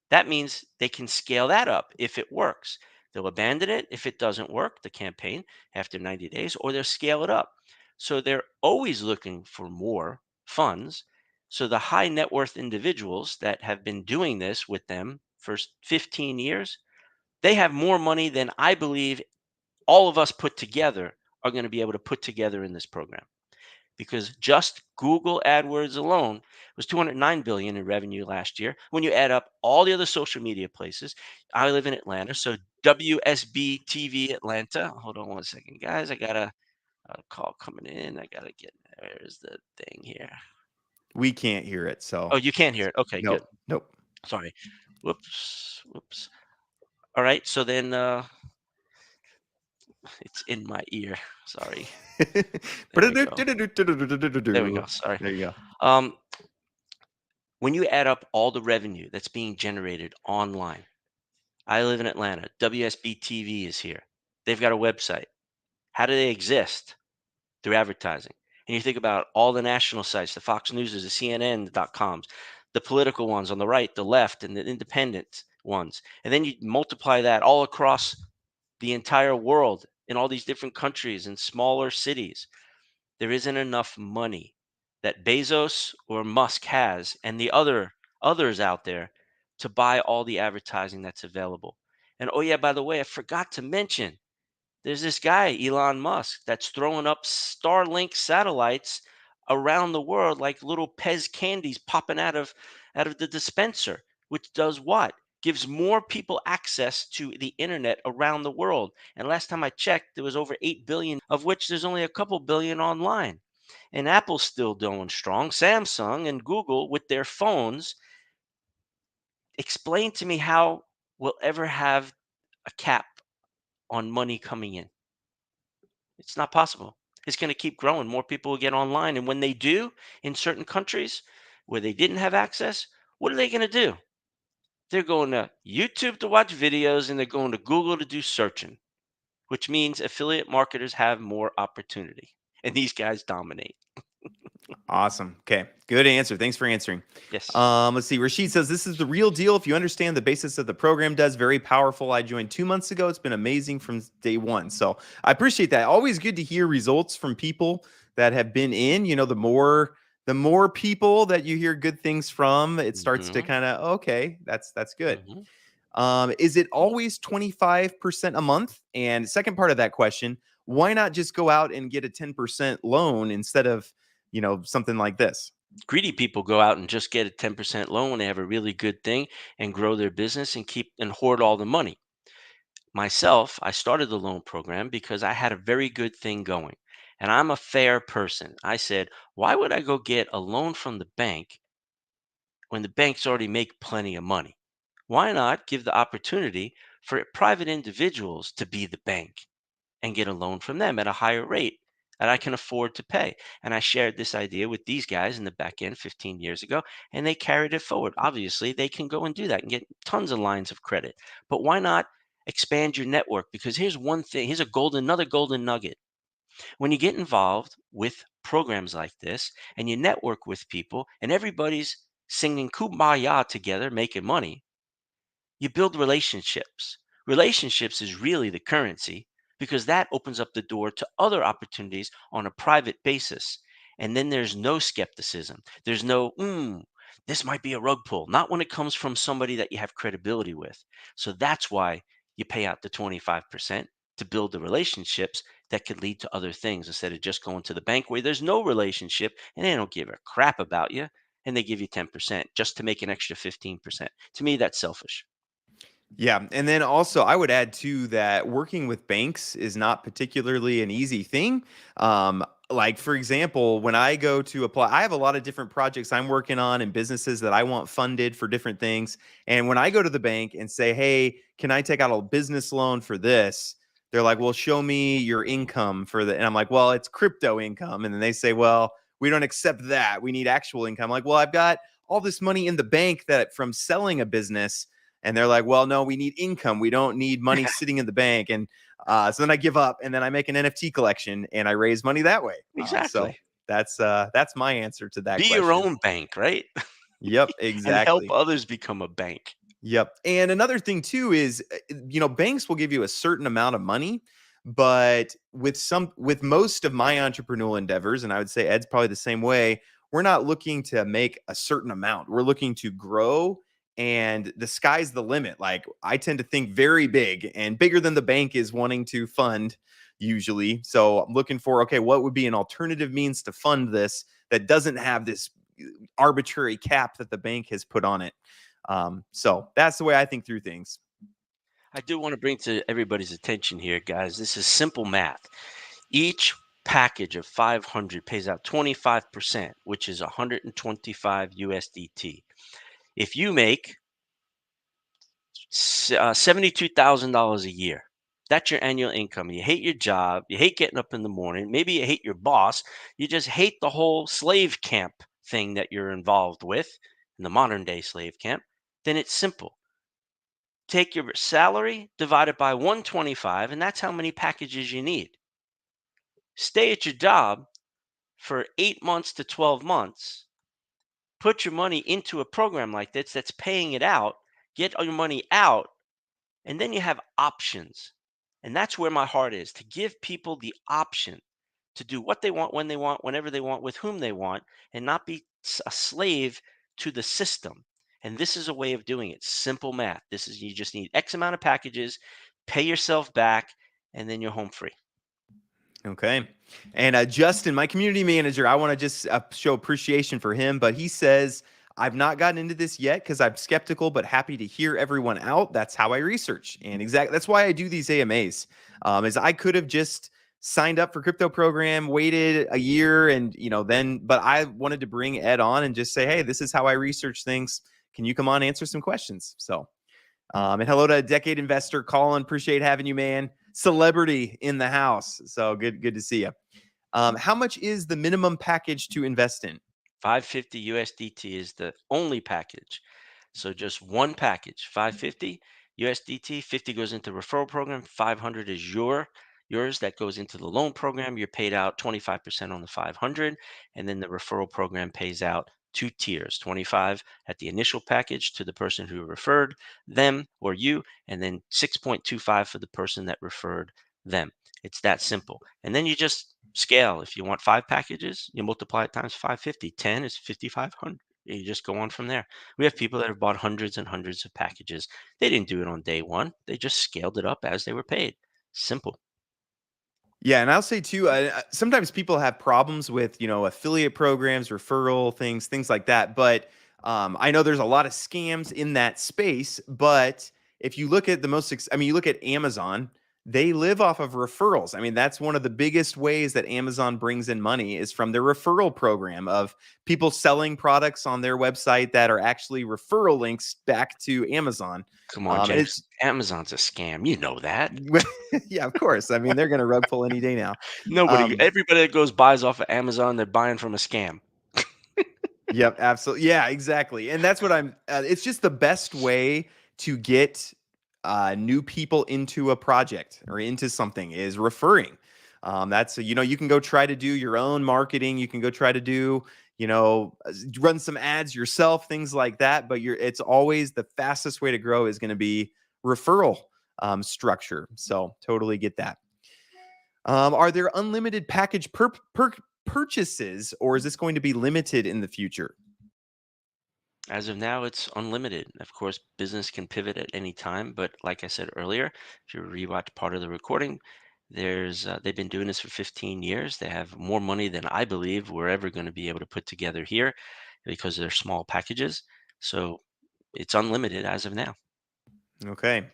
that means they can scale that up if it works. They'll abandon it if it doesn't work, the campaign, after 90 days, or they'll scale it up. So they're always looking for more funds. So the high net worth individuals that have been doing this with them for 15 years, they have more money than I believe all of us put together are going to be able to put together in this program because just Google AdWords alone was 209 billion in revenue last year. When you add up all the other social media places, I live in Atlanta, so WSB TV Atlanta. Hold on one second, guys. I got a call coming in. I gotta get. There's the thing here. We can't hear it, Oh, so you can't hear it. Okay, good. nope, nope. Sorry. Whoops. Whoops. All right. So then it's in my ear. Sorry. There we go. There we go. Sorry. There you go. Um, when you add up all the revenue that's being generated online, I live in Atlanta. WSB TV is here. They've got a website. How do they exist? Through advertising. And you think about all the national sites, the Fox News, the CNN.coms, the political ones on the right, the left, and the independent ones. And then you multiply that all across the entire world in all these different countries and smaller cities. There isn't enough money that Bezos or Musk has and the others out there to buy all the advertising that's available. And oh yeah, by the way, I forgot to mention there's this guy, Elon Musk, that's throwing up Starlink satellites around the world like little Pez candies popping out of the dispenser, which does what? Gives more people access to the internet around the world. And last time I checked, there was over 8 billion, of which there's only a couple billion online. And Apple's still doing strong. Samsung and Google with their phones. Explain to me how we'll ever have a cap on money coming in. It's not possible. It's going to keep growing. More people will get online. And when they do, in certain countries where they didn't have access, what are they going to do? They're going to YouTube to watch videos and they're going to Google to do searching, which means affiliate marketers have more opportunity. And these guys dominate. Awesome. Okay. Good answer. Thanks for answering. Yes. Let's see. Rashid says this is the real deal. If you understand the basis of the program, does very powerful. I joined 2 months ago. It's been amazing from day one. So I appreciate that. Always good to hear results from people that have been in. The more people that you hear good things from, it starts to Hmm. kind of okay. That's good. Hmm. Is it always 25% a month? And second part of that question, why not just go out and get a 10% loan instead of something like this? Greedy people go out and just get a 10% loan when they have a really good thing and grow their business and keep and hoard all the money. Myself, I started the loan program because I had a very good thing going. And I'm a fair person. I said, why would I go get a loan from the bank when the banks already make plenty of money? Why not give the opportunity for private individuals to be the bank and get a loan from them at a higher rate that I can afford to pay? And I shared this idea with these guys in the back end 15 years ago, and they carried it forward. Obviously, they can go and do that and get tons of lines of credit. But why not expand your network? Because here's one thing, here's another golden nugget. When you get involved with programs like this and you network with people and everybody's singing kumbaya together, making money, you build relationships. Relationships is really the currency because that opens up the door to other opportunities on a private basis. And then there's no skepticism. There's no, this might be a rug pull, not when it comes from somebody that you have credibility with. So that's why you pay out the 25% to build the relationships that could lead to other things instead of just going to the bank where there's no relationship and they don't give a crap about you and they give you 10% just to make an extra 15%. To me, that's selfish. Yeah, and then also I would add too that working with banks is not particularly an easy thing. Like for example, when I go to apply, I have a lot of different projects I'm working on and businesses that I want funded for different things. And when I go to the bank and say, "Hey, can I take out a business loan for this?" They're like, "Well, show me your income for the," and I'm like, "Well, it's crypto income." And then they say, "Well, we don't accept that. We need actual income." I'm like, "Well, I've got all this money in the bank that from selling a business." And they're like, well, no, we need income. We don't need money sitting in the bank. And so then I give up and then I make an NFT collection and I raise money that way. So Exactly. that's my answer to that Be your question. own bank, right? Yep, And help exactly. others become a bank. Yep. And another thing too is, banks will give you a certain amount of money, but with most of my entrepreneurial endeavors, and I would say Ed's probably the same way, we're not looking to make a certain amount. We're looking to grow and the sky's the limit. Like I tend to think very big and bigger than the bank is wanting to fund usually. So I'm looking for, okay, what would be an alternative means to fund this that doesn't have this arbitrary cap that the bank has put on it. So that's the way I think through things. I do want to bring to everybody's attention here, guys. This is simple math. Each package of 500 pays out 25%, which is 125 USDT. If you make $72,000 a year, that's your annual income. You hate your job. You hate getting up in the morning. Maybe you hate your boss. You just hate the whole slave camp thing that you're involved with in the modern day slave camp. Then it's simple. Take your salary, divide it by 125, and that's how many packages you need. Stay at your job for 8 months to 12 months. Put your money into a program like this that's paying it out. Get all your money out, and then you have options. And that's where my heart is, to give people the option to do what they want, when they want, whenever they want, with whom they want, and not be a slave to the system. And this is a way of doing it. Simple math. This is, you just need X amount of packages, pay yourself back, and then you're home free. Okay. And Justin, my community manager, I want to just show appreciation for him, but he says, I've not gotten into this yet because I'm skeptical, but happy to hear everyone out. That's how I research. And exactly that's why I do these AMAs. Is I could have just signed up for crypto program, waited a year and then, but I wanted to bring Ed on and just say, hey, this is how I research things. Can you come on, answer some questions? So and hello to Decade Investor Colin. Appreciate having you, man. Celebrity in the house. So good to see you. How much is the minimum package to invest in? 550 USDT is the only package. So just one package, 550 USDT, 50 goes into referral program, 500 is yours that goes into the loan program. You're paid out 25% on the 500, and then the referral program pays out two tiers, 25 at the initial package to the person who referred them or you, and then 6.25 for the person that referred them. It's that simple. And then you just scale. If you want 5 packages, you multiply it times 550. 10 is 5,500. You just go on from there. We have people that have bought hundreds and hundreds of packages. They didn't do it on day one. They just scaled it up as they were paid. Simple. Yeah, and I'll say too, sometimes people have problems with affiliate programs, referral things like that. But I know there's a lot of scams in that space. But if you look at the I mean, you look at Amazon, they live off of referrals. I mean, that's one of the biggest ways that Amazon brings in money is from their referral program of people selling products on their website that are actually referral links back to Amazon. Come on, And James. it's Amazon's a scam. You know that. yeah, of course. I mean, they're going to rug pull any day now. Um, Everybody that goes buys off of Amazon, they're buying from a scam. Yep, absolutely. Yeah, exactly. And that's what it's just the best way to get new people into a project or into something is referring. That's, you can go try to do your own marketing. You can go try to do, run some ads yourself, things like that. But it's always the fastest way to grow is going to be referral structure. So totally get that. Are there unlimited package purchases, or is this going to be limited in the future? As of now, it's unlimited. Of course, business can pivot at any time, but like I said earlier, if you rewatch part of the recording, they've been doing this for 15 years. They have more money than I believe we're ever going to be able to put together here because they're small packages. So it's unlimited as of now. Okay.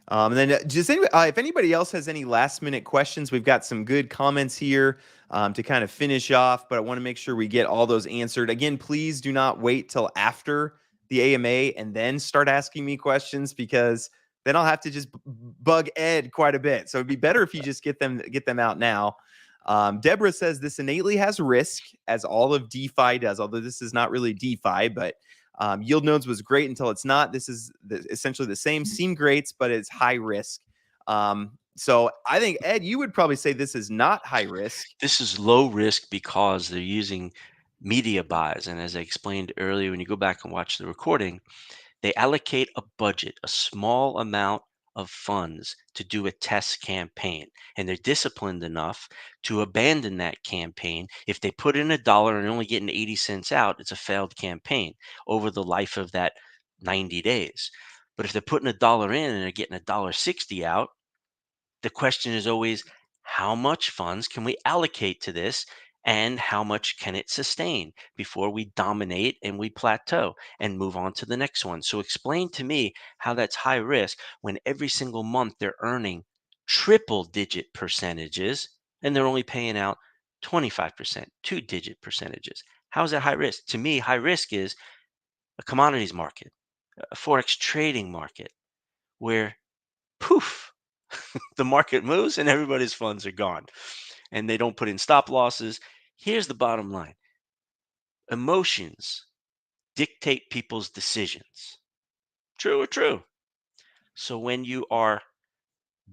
And then if anybody else has any last minute questions, we've got some good comments here to kind of finish off, but I want to make sure we get all those answered. Again, please do not wait till after the AMA and then start asking me questions because then I'll have to just bug Ed quite a bit. So it'd be better if you just get them out now. Deborah says this innately has risk, as all of DeFi does, although this is not really DeFi, but yield nodes was great until it's not. This is essentially the same. Seem great, but it's high risk. So I think, Ed, you would probably say this is not high risk. This is low risk because they're using media buys. And as I explained earlier, when you go back and watch the recording, they allocate a budget, a small amount of funds to do a test campaign. And they're disciplined enough to abandon that campaign. If they put in $1 and only getting 80 cents out, it's a failed campaign over the life of that 90 days. But if they're putting $1 in and they're getting $1.60 out, the question is always how much funds can we allocate to this and how much can it sustain before we dominate and we plateau and move on to the next one. So explain to me how that's high risk when every single month they're earning triple digit percentages and they're only paying out 25%, 2-digit percentages. How is that high risk? To me, high risk is a commodities market, a forex trading market where poof, the market moves and everybody's funds are gone and they don't put in stop losses. Here's the bottom line: emotions dictate people's decisions. True or true? So when you are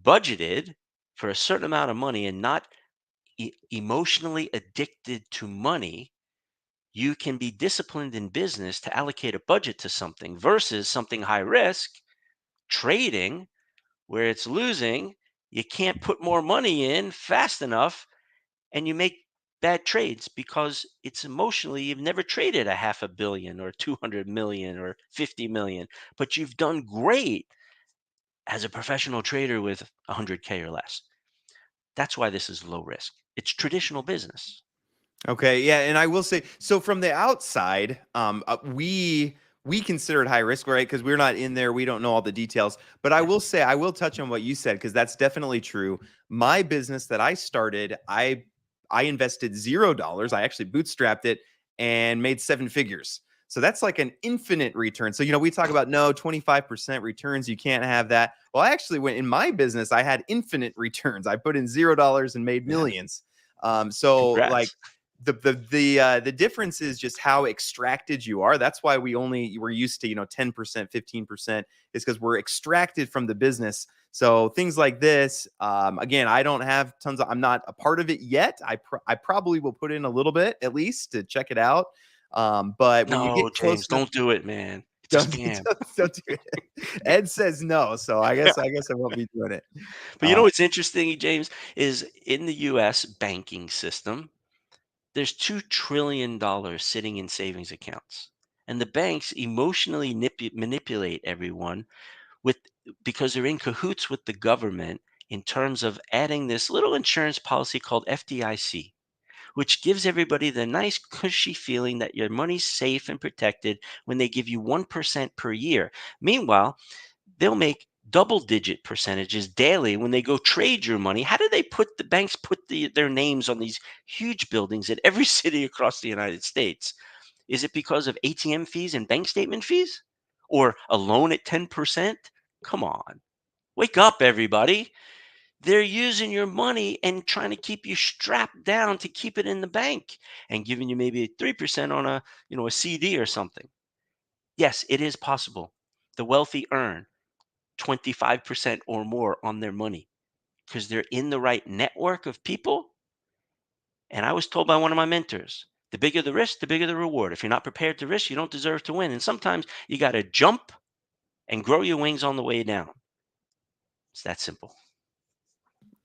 budgeted for a certain amount of money and not emotionally addicted to money, you can be disciplined in business to allocate a budget to something versus something high risk, trading, where it's losing. You can't put more money in fast enough and you make bad trades because it's emotionally you've never traded a half a billion or 200 million or 50 million, but you've done great as a professional trader with 100K or less. That's why this is low risk. It's traditional business. Okay, yeah, and I will say, so from the outside, we consider it high risk, right? Because we're not in there, we don't know all the details. But I Yeah. will say, I will touch on what you said because that's definitely true. My business that I started, I invested $0. I actually bootstrapped it and made 7 figures. So that's like an infinite return. So we talk about no 25% returns, you can't have that. Well, I actually went in my business, I had infinite returns. I put in $0 and made Yeah. millions. So like Congrats. the difference is just how extracted you are. That's why we're used to 10%, 15% is because we're extracted from the business. So things like this, again, I don't have I'm not a part of it yet. I probably will put in a little bit at least to check it out. But when you No, get close James, enough, don't do it, man. It's a don't, scam. don't do it. Ed says no, so I guess I won't be doing it. But you know what's interesting, James, is in the US banking system, there's $2 trillion sitting in savings accounts. And the banks emotionally manipulate everyone with because they're in cahoots with the government in terms of adding this little insurance policy called FDIC, which gives everybody the nice cushy feeling that your money's safe and protected when they give you 1% per year. Meanwhile, they'll make double-digit percentages daily when they go trade your money. How do they put the banks put their names on these huge buildings in every city across the United States? Is it because of ATM fees and bank statement fees? Or a loan at 10%? Come on. Wake up, everybody. They're using your money and trying to keep you strapped down to keep it in the bank and giving you maybe 3% on a CD or something. Yes, it is possible. The wealthy earn 25% or more on their money because they're in the right network of people. And I was told by one of my mentors, the bigger the risk, the bigger the reward. If you're not prepared to risk, you don't deserve to win. And sometimes you got to jump and grow your wings on the way down. It's that simple.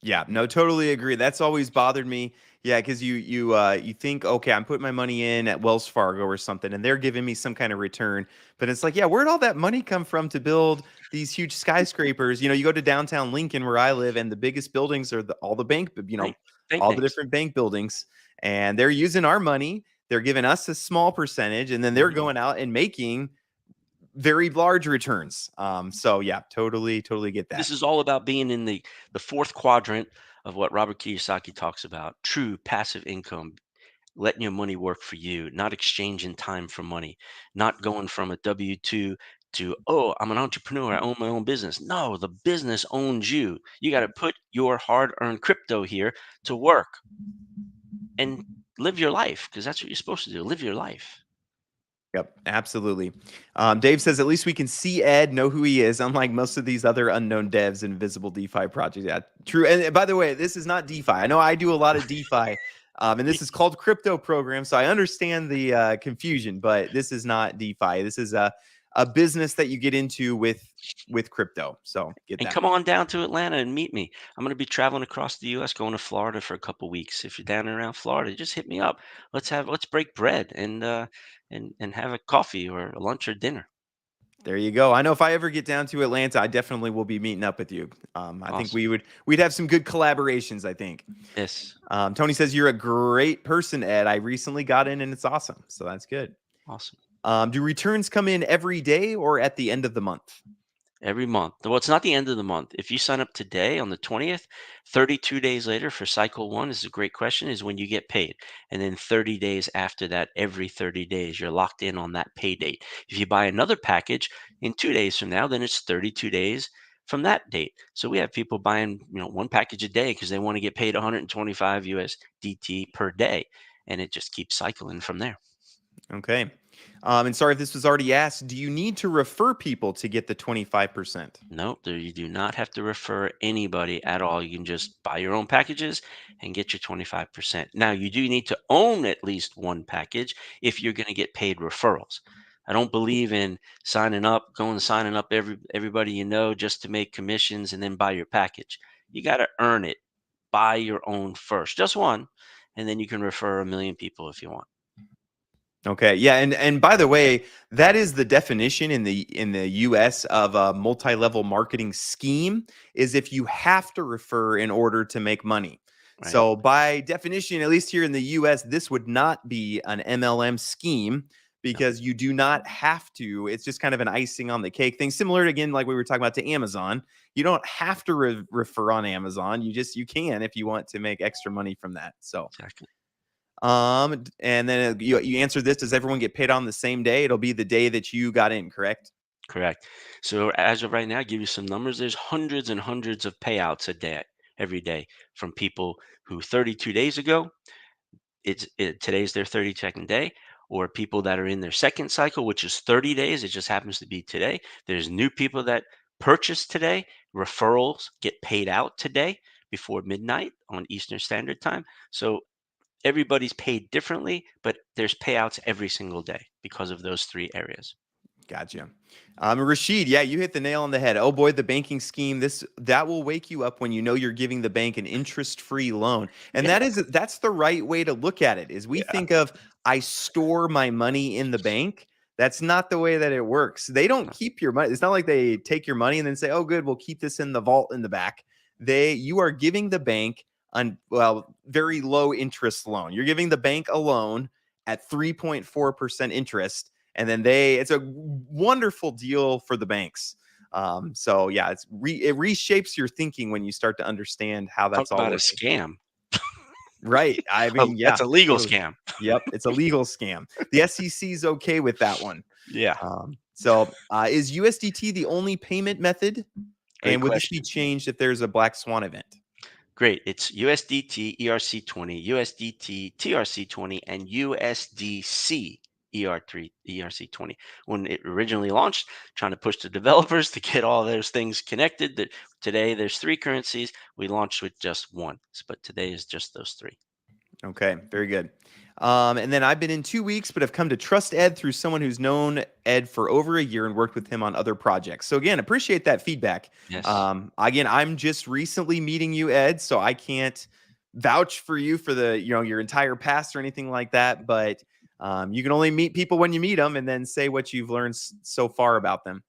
Yeah, no, totally agree. That's always bothered me. Yeah, because you think, okay, I'm putting my money in at Wells Fargo or something, and they're giving me some kind of return. But it's like, yeah, where'd all that money come from to build these huge skyscrapers? You go to downtown Lincoln where I live, and the biggest buildings are all the bank, Right. Bank all the names. different bank buildings, and they're using our money. They're giving us a small percentage, and then they're Mhm. going out and making very large returns. So yeah, totally get that. This is all about being in the fourth quadrant of what Robert Kiyosaki talks about, true passive income, letting your money work for you, not exchanging time for money, not going from a W-2 to, oh, I'm an entrepreneur, I own my own business. No, the business owns you. You got to put your hard-earned crypto here to work and live your life because that's what you're supposed to do, live your life. Yep, absolutely. Dave says at least we can see Ed, know who he is, unlike most of these other unknown devs in visible DeFi projects. Yeah, true. And by the way, this is not DeFi. I know I do a lot of DeFi, and this is called CryptoProgram, so I understand the confusion. But this is not DeFi. This is a business that you get into with crypto. So get And that. come on down to Atlanta and meet me. I'm going to be traveling across the U.S., going to Florida for a couple weeks. If you're down and around Florida, just hit me up. Let's break bread and have a coffee or a lunch or dinner. There you go. I know if I ever get down to Atlanta, I definitely will be meeting up with you. I think Awesome. we'd have some good collaborations. I think. Yes. Tony says you're a great person, Ed. I recently got in and it's awesome. So that's good. Awesome. Do returns come in every day or at the end of the month? Every month. Well, it's not the end of the month. If you sign up today on the 20th, 32 days later for cycle one is a great question, is when you get paid. And then 30 days after that, every 30 days, you're locked in on that pay date. If you buy another package in 2 days from now, then it's 32 days from that date. So we have people buying, one package a day because they want to get paid 125 USDT per day. And it just keeps cycling from there. Okay. And sorry if this was already asked. Do you need to refer people to get the 25%? Nope, you do not have to refer anybody at all. You can just buy your own packages and get your 25%. Now, you do need to own at least one package if you're going to get paid referrals. I don't believe in signing up everybody you know just to make commissions and then buy your package. You got to earn it. Buy your own first, just one, and then you can refer a million people if you want. Okay. Yeah, and by the way, that is the definition in the US of a multi-level marketing scheme is if you have to refer in order to make money. Right? So by definition, at least here in the US, this would not be an MLM scheme No, because you do not have to. It's just kind of an icing on the cake thing, similar to, again like we were talking about to Amazon. You don't have to refer on Amazon. You can if you want to make extra money from that. So exactly. and then you answer this: does everyone get paid on the same day? It'll be the day that you got in, correct? Correct. So as of right now, give you some numbers. There's hundreds and hundreds of payouts a day, every day, from people who 32 days ago, today's their 32nd day, or people that are in their second cycle, which is 30 days. It just happens to be today. There's new people that purchase today. Referrals get paid out today before midnight on Eastern Standard Time. So everybody's paid differently, but there's payouts every single day because of those three areas. Gotcha. Rashid, yeah, you hit the nail on the head. Oh boy, the banking scheme. That will wake you up when you know you're giving the bank an interest-free loan, and Yeah, that's the right way to look at it. Is we yeah, think of I store my money in the bank. That's not the way that it works. They don't keep your money. It's not like they take your money and then say, "Oh, good, we'll keep this in the vault in the back." You are giving the bank very low interest loan. You're giving the bank a loan at 3.4% interest, and then it's a wonderful deal for the banks. So yeah, it reshapes your thinking when you start to understand how Talk that's all about a working. scam. Right. I mean, yeah, That's a legal totally. scam. Yep, it's a legal scam. The SEC is okay with that one. Yeah. Is USDT the only payment method? Great And would this be question. changed if there's a black swan event? Great. It's USDT ERC20, USDT TRC20, and USDC ERC20. When it originally launched, trying to push the developers to get all those things connected. That today there's three currencies. We launched with just one, but today is just those three. Okay, very good. And then I've been in 2 weeks, but I've come to trust Ed through someone who's known Ed for over a year and worked with him on other projects. So again, appreciate that feedback. Yes. Again, I'm just recently meeting you, Ed, so I can't vouch for you for your entire past or anything like that. But you can only meet people when you meet them, and then say what you've learned so far about them.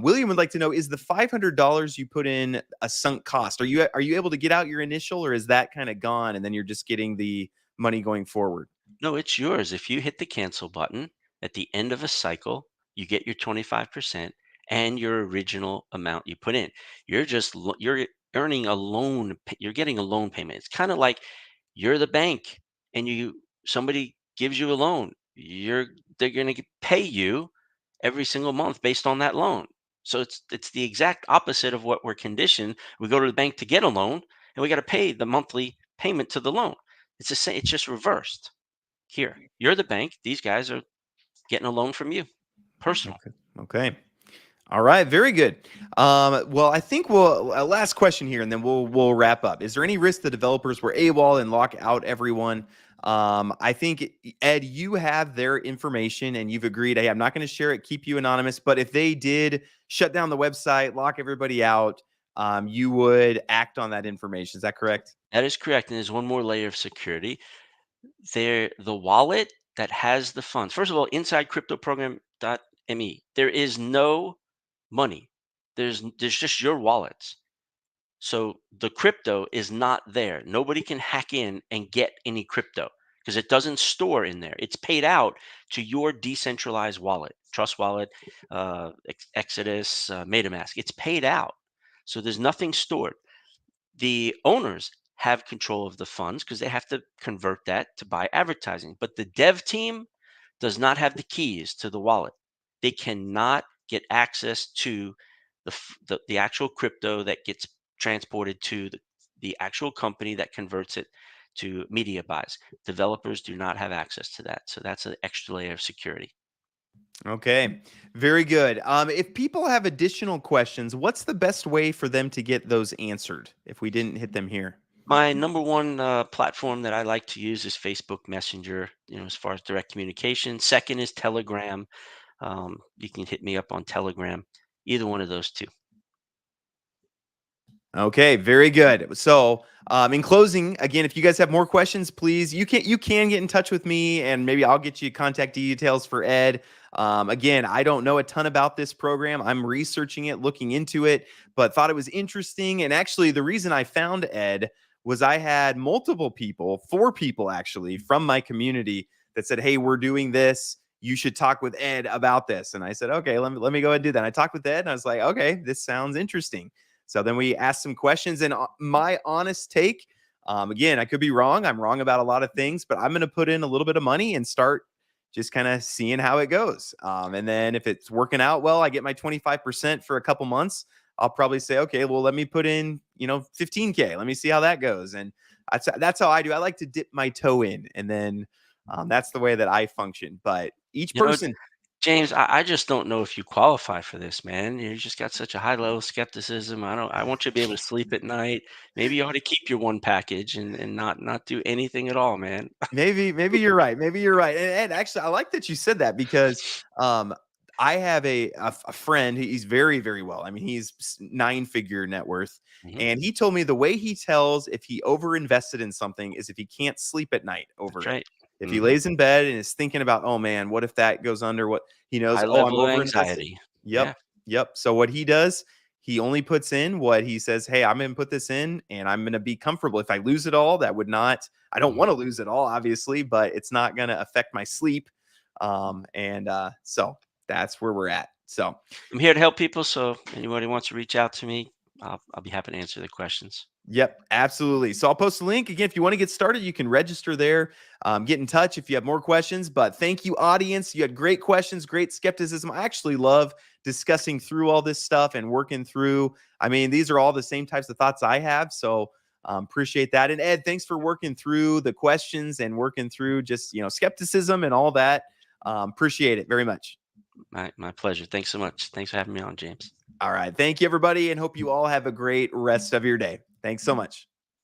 William would like to know: is the $500 you put in a sunk cost? Are you able to get out your initial, or is that kind of gone, and then you're just getting the money going forward? No, it's yours. If you hit the cancel button at the end of a cycle, you get your 25% and your original amount you put in. You're earning a loan. You're getting a loan payment. It's kind of like you're the bank and somebody gives you a loan. They're going to pay you every single month based on that loan. So it's the exact opposite of what we're conditioned. We go to the bank to get a loan and we got to pay the monthly payment to the loan. It's the same. It's just reversed. Here, you're the bank. These guys are getting a loan from you. Personal. Okay. Okay. All right. Very good. Well, I think last question here, and then we'll wrap up. Is there any risk the developers were AWOL and lock out everyone? I think Ed, you have their information, and you've agreed. Hey, I'm not going to share it. Keep you anonymous. But if they did shut down the website, lock everybody out, you would act on that information. Is that correct? That is correct. And there's one more layer of security. The wallet that has the funds. First of all, inside CryptoProgram.me, there is no money. There's just your wallets. So the crypto is not there. Nobody can hack in and get any crypto because it doesn't store in there. It's paid out to your decentralized wallet, Trust Wallet, Exodus, MetaMask. It's paid out. So there's nothing stored. The owners have control of the funds because they have to convert that to buy advertising. But the dev team does not have the keys to the wallet. They cannot get access to the actual crypto that gets transported to the actual company that converts it to media buys. Developers do not have access to that. So that's an extra layer of security. Okay, very good. If people have additional questions, what's the best way for them to get those answered if we didn't hit them here? My number one platform that I like to use is Facebook Messenger, as far as direct communication. Second is Telegram. You can hit me up on Telegram, either one of those two. Okay, very good. So, in closing, again, if you guys have more questions, please you can get in touch with me, and maybe I'll get you contact details for Ed. Again, I don't know a ton about this program. I'm researching it, looking into it, but thought it was interesting. And actually, the reason I found Ed was I had multiple people, 4 people actually, from my community that said, "Hey, we're doing this. You should talk with Ed about this." And I said, "Okay, let me go ahead and do that." And I talked with Ed, and I was like, "Okay, this sounds interesting." So then we asked some questions, and my honest take, again, I could be wrong. I'm wrong about a lot of things, but I'm going to put in a little bit of money and start just kind of seeing how it goes. And then if it's working out well, I get my 25% for a couple months. I'll probably say, okay, well, let me put in, 15K. Let me see how that goes. And that's how I do. I like to dip my toe in, and then that's the way that I function. But each You know, person, James, I just don't know if you qualify for this, man. You just got such a high level of skepticism. I want you to be able to sleep at night. Maybe you ought to keep your one package and not do anything at all, man. maybe you're right. Maybe you're right. And actually, I like that you said that because um, I have a friend. He's very, very well. I mean, he's 9-figure net worth, Mhm. and he told me the way he tells if he over invested in something is if he can't sleep at night over That's it. right. If he Hmm. lays in bed and is thinking about, oh man, what if that goes under? What he knows, High oh, I'm level of over invested. anxiety. Yep, Yeah. yep. So what he does, he only puts in what he says. Hey, I'm going to put this in, and I'm going to be comfortable. If I lose it all, that would not. I don't Mhm. want to lose it all, obviously, but it's not going to affect my sleep. So that's where we're at. So, I'm here to help people. So anybody wants to reach out to me, I'll be happy to answer the questions. yep, absolutely. So I'll post a link again. If you want to get started, you can register there. Get in touch if you have more questions. But thank you, audience. You had great questions, great skepticism. I actually love discussing through all this stuff and working through. I mean, these are all the same types of thoughts I have. So appreciate that. And Ed, thanks for working through the questions and working through just skepticism and all that. Appreciate it very much. My pleasure. Thanks so much. Thanks for having me on, James. All right. Thank you, everybody, and hope you all have a great rest of your day. Thanks so much.